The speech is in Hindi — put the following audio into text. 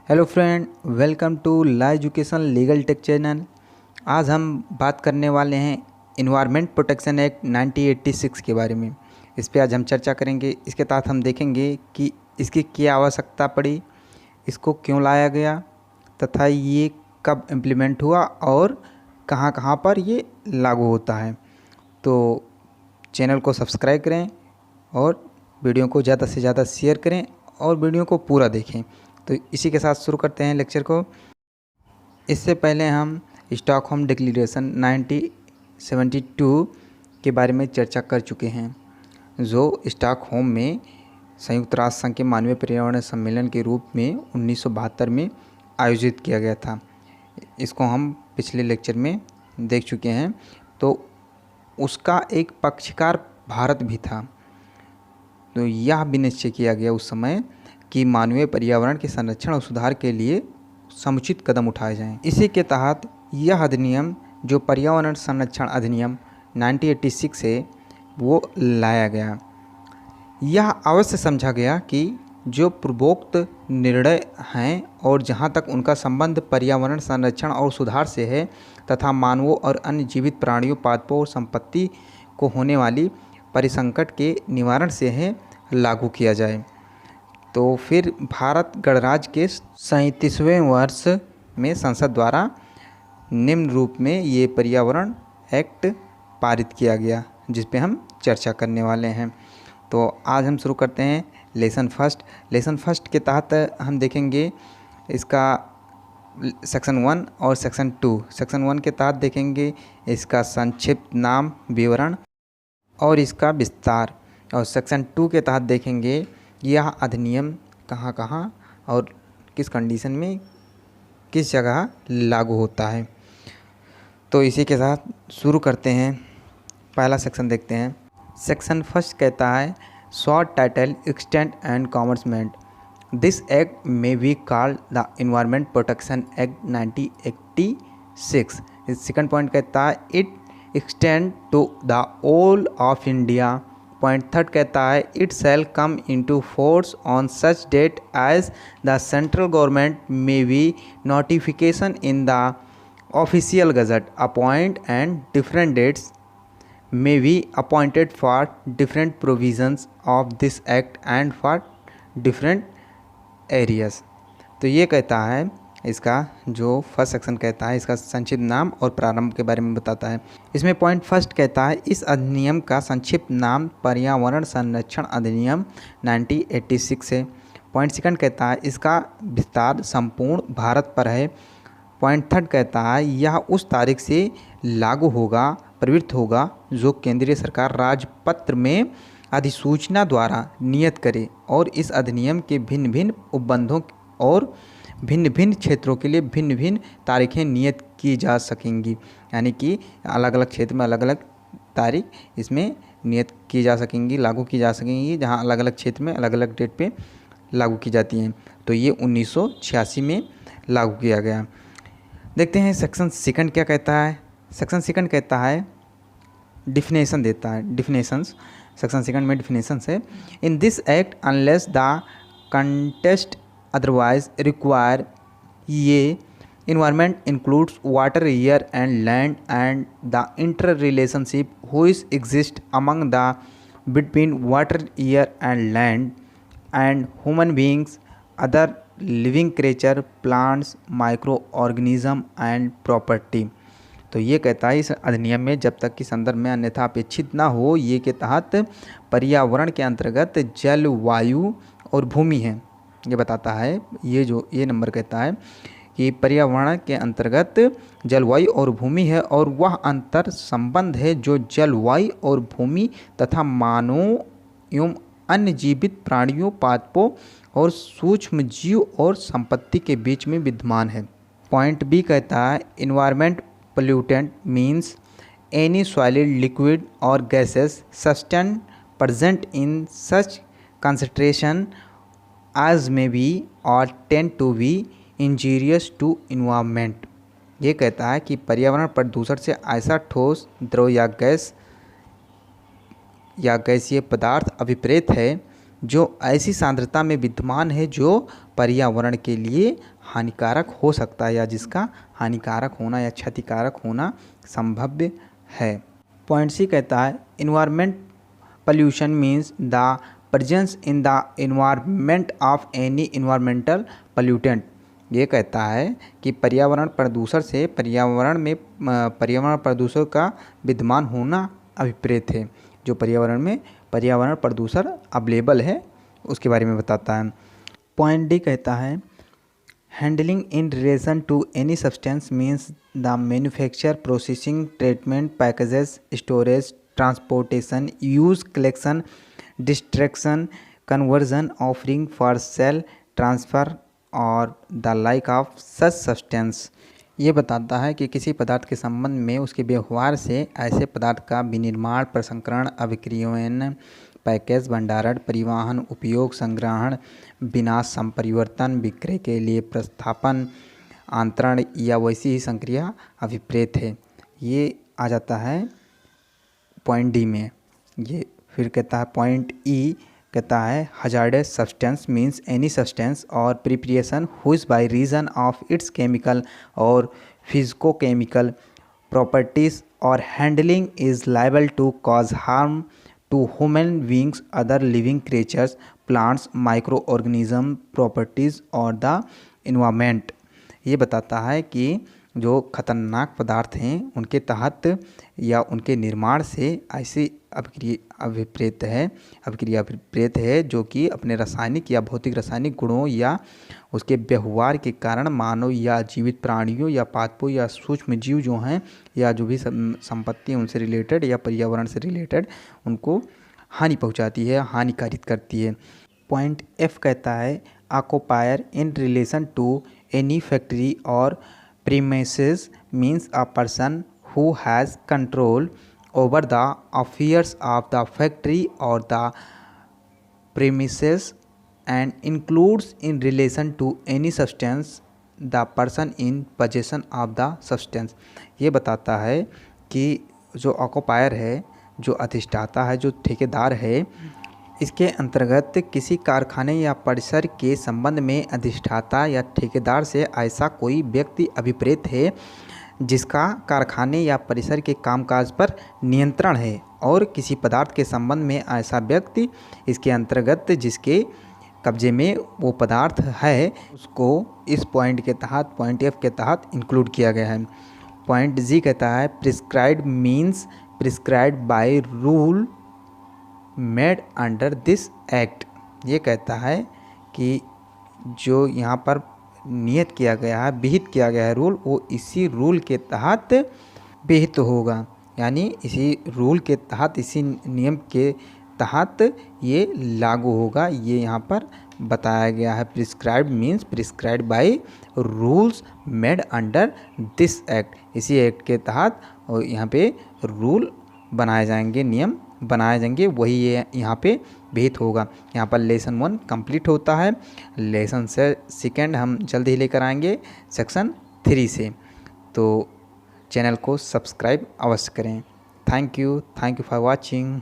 Hello friend, welcome to law education legal tech channel. आज हम बात करने वाले हैं इन्वायरमेंट प्रोटेक्शन एक्ट 1986 के बारे में। इस पे आज हम चर्चा करेंगे। इसके तहत हम देखेंगे कि इसकी क्या आवश्यकता पड़ी, इसको क्यों लाया गया तथा ये कब इम्प्लीमेंट हुआ और कहाँ कहाँ पर ये लागू होता है। तो चैनल को सब्सक्राइब करें और वीडियो को ज़्यादा से ज़्यादा शेयर करें और वीडियो को पूरा देखें। तो इसी के साथ शुरू करते हैं लेक्चर को। इससे पहले हम स्टॉकहोम डिक्लेरेशन 1972 के बारे में चर्चा कर चुके हैं, जो स्टॉकहोम में संयुक्त राष्ट्र संघ के मानवीय पर्यावरण सम्मेलन के रूप में 1972 में आयोजित किया गया था। इसको हम पिछले लेक्चर में देख चुके हैं। तो उसका एक पक्षकार भारत भी था। तो यह भी निश्चय किया गया उस समय कि मानवीय पर्यावरण के संरक्षण और सुधार के लिए समुचित कदम उठाए जाएं। इसी के तहत यह अधिनियम, जो पर्यावरण संरक्षण अधिनियम 1986 है, वो लाया गया। यह अवश्य समझा गया कि जो पूर्वोक्त निर्णय हैं और जहाँ तक उनका संबंध पर्यावरण संरक्षण और सुधार से है तथा मानवों और अन्य जीवित प्राणियों, पादपों और संपत्ति को होने वाली परिसंकट के निवारण से है, लागू किया जाए। तो फिर भारत गणराज्य के 37वें वर्ष में संसद द्वारा निम्न रूप में ये पर्यावरण एक्ट पारित किया गया, जिस पे हम चर्चा करने वाले हैं। तो आज हम शुरू करते हैं लेसन फर्स्ट। लेसन फर्स्ट के तहत हम देखेंगे इसका सेक्शन 1 और सेक्शन 2। सेक्शन 1 के तहत देखेंगे इसका संक्षिप्त नाम, विवरण और इसका विस्तार। और सेक्शन 2 के तहत देखेंगे यह अधिनियम कहाँ कहाँ और किस कंडीशन में, किस जगह लागू होता है। तो इसी के साथ शुरू करते हैं। पहला सेक्शन देखते हैं। सेक्शन फर्स्ट कहता है short title, extent and commencement. This act may be called the environment protection act 1986। Second point कहता है it extend to the whole of India. Point third कहता है it shall come into force on such date as the central government may be notification in the official gazette appoint and different dates may be appointed for different provisions of this act and for different areas। तो ये कहता है, इसका जो फर्स्ट सेक्शन कहता है, इसका संक्षिप्त नाम और प्रारंभ के बारे में बताता है। इसमें पॉइंट फर्स्ट कहता है इस अधिनियम का संक्षिप्त नाम पर्यावरण संरक्षण अधिनियम 1986 है। पॉइंट सेकंड कहता है इसका विस्तार संपूर्ण भारत पर है। पॉइंट थर्ड कहता है यह उस तारीख से लागू होगा, प्रवृत्त होगा, जो केंद्रीय सरकार राजपत्र में अधिसूचना द्वारा नियत करे और इस अधिनियम के भिन्न भिन्न उपबंधों और भिन्न भिन्न क्षेत्रों के लिए भिन्न भिन्न तारीखें नियत की जा सकेंगी। यानी कि अलग अलग क्षेत्र में अलग अलग तारीख इसमें नियत की जा सकेंगी, लागू की जा सकेंगी, जहां अलग अलग क्षेत्र में अलग अलग डेट पे लागू की जाती हैं। तो ये 1986 में लागू किया गया। देखते हैं सेक्शन सेकंड क्या कहता है। सेक्शन सेकंड कहता है डिफिनेशन देता है, डिफिनेशंस। सेक्शन सेकंड में डिफिनेशंस है। In this act unless the contest otherwise require, ये environment includes water, air and land and the interrelationship which exist among the between water, air and land and human beings, other living creature, plants, microorganism and property. तो ये कहता है इस अधिनियम में जब तक कि संदर्भ में अन्यथा अपेक्षित ना हो, ये के तहत पर्यावरण के अंतर्गत जल, वायु और भूमि है, ये बताता है। ये नंबर कहता है कि पर्यावरण के अंतर्गत जलवायु और भूमि है और वह अंतर संबंध है जो जलवायु और भूमि तथा मानव एवं अन्य जीवित प्राणियों, पादपों और सूक्ष्म जीव और संपत्ति के बीच में विद्यमान है। पॉइंट बी कहता है environment pollutant means any solid, liquid or gaseous substance present in such concentration as may be or tend to be injurious to environment। ये कहता है कि पर्यावरण प्रदूषण से ऐसा ठोस, द्रव या गैसीय पदार्थ अभिप्रेत है जो ऐसी सांद्रता में विद्यमान है जो पर्यावरण के लिए हानिकारक हो सकता है या जिसका हानिकारक होना या क्षतिकारक होना संभव है। पॉइंट सी कहता है environment pollution means the presence in the environment of any environmental pollutant. ये कहता है कि पर्यावरण प्रदूषण से पर्यावरण प्रदूषण का विद्यमान होना अभिप्रेत है। जो पर्यावरण में पर्यावरण प्रदूषण अवेलेबल है उसके बारे में बताता है। पॉइंट डी कहता है handling in relation to any substance means the manufacture processing treatment packages storage transportation use collection distraction conversion offering for sale transfer or the like of such substance. ये बताता है कि किसी पदार्थ के संबंध में उसके व्यवहार से ऐसे पदार्थ का विनिर्माण प्रसंस्करण अभिक्रियन पैकेज भंडारण परिवहन उपयोग संग्रहण विनाश संपरिवर्तन विक्रय के लिए प्रस्थापन आंतरण या वैसी ही संक्रिया अभिप्रेत है। ये आ जाता है पॉइंट डी में। ये फिर कहता है पॉइंट ई कहता है hazardous substance means any substance or preparation whose by reason of its chemical or physicochemical properties or handling is liable to cause harm to human beings other living creatures plants microorganism properties or the environment. ये बताता है कि जो खतरनाक पदार्थ हैं उनके तहत या उनके निर्माण से ऐसी अभिक्रिया अभिप्रेत है जो कि अपने रासायनिक या भौतिक रासायनिक गुणों या उसके व्यवहार के कारण मानव या जीवित प्राणियों या पादपों या सूक्ष्म जीव जो हैं या जो भी संपत्ति उनसे रिलेटेड या पर्यावरण से रिलेटेड उनको हानि पहुंचाती है, हानिकारित करती है। पॉइंट एफ कहता है occupier in relation to any factory or premises means a person who has control over the affairs of the factory or the premises and includes in relation to any substance the person in possession of the substance। ये बताता है कि जो ऑक्युपायर है, जो अधिष्ठाता है, जो ठेकेदार है, इसके अंतर्गत किसी कारखाने या परिसर के संबंध में अधिष्ठाता या ठेकेदार से ऐसा कोई व्यक्ति अभिप्रेत है जिसका कारखाने या परिसर के कामकाज पर नियंत्रण है और किसी पदार्थ के संबंध में ऐसा व्यक्ति इसके अंतर्गत जिसके कब्जे में वो पदार्थ है उसको इस पॉइंट के तहत पॉइंट एफ के तहत इंक्लूड किया गया है। पॉइंट जी कहता है prescribed means prescribed by rule made under this act. ये कहता है कि जो यहाँ पर नियत किया गया है, विहित किया गया है रूल, वो इसी रूल के तहत विहित होगा, यानी इसी रूल के तहत इसी नियम के तहत ये लागू होगा। ये यहाँ पर बताया गया है। Prescribed means prescribed by rules made under this act. इसी एक्ट के तहत और यहाँ पे रूल बनाए जाएंगे, नियम बनाए जाएंगे, वही ये यहाँ पे विहित होगा। यहाँ पर लेसन 1 कंप्लीट होता है। लेसन से सेकेंड हम जल्द ही लेकर आएंगे सेक्शन 3 से। तो चैनल को सब्सक्राइब अवश्य करें। Thank you for watching.